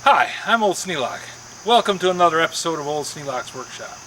Hi, I'm Old Sneelock. Welcome to another episode of Old Sneelock's Workshop.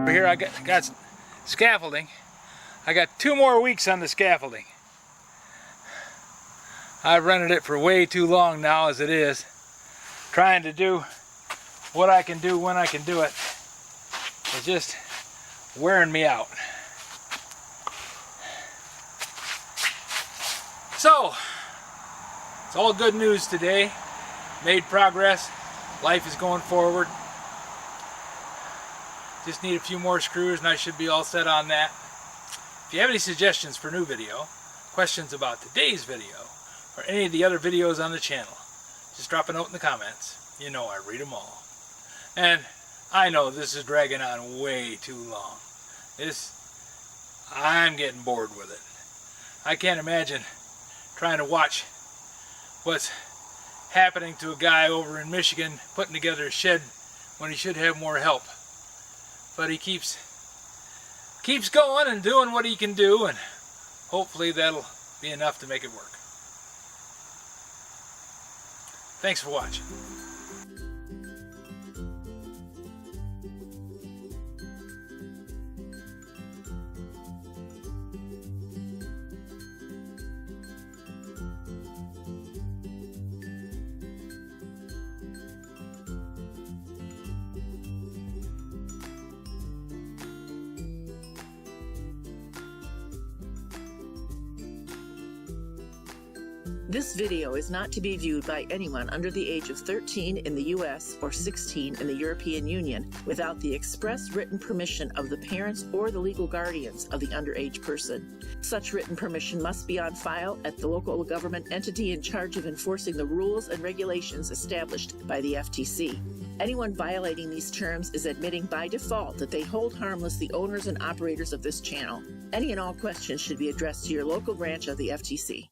Here I got scaffolding. I got 2 more weeks on the scaffolding. I've rented it for way too long now as it is. Trying to do what I can do when I can do it. It's just wearing me out. So, it's all good news today. Made progress. Life is going forward. Just need a few more screws and I should be all set on that. If you have any suggestions for new video, questions about today's video, or any of the other videos on the channel, just drop a note in the comments. You know I read them all. And I know this is dragging on way too long. I'm getting bored with it. I can't imagine trying to watch what's happening to a guy over in Michigan putting together a shed when he should have more help. But he keeps going and doing what he can do, and hopefully that'll be enough to make it work. Thanks for watching. This video is not to be viewed by anyone under the age of 13 in the U.S. or 16 in the European Union without the express written permission of the parents or the legal guardians of the underage person. Such written permission must be on file at the local government entity in charge of enforcing the rules and regulations established by the FTC. Anyone violating these terms is admitting by default that they hold harmless the owners and operators of this channel. Any and all questions should be addressed to your local branch of the FTC.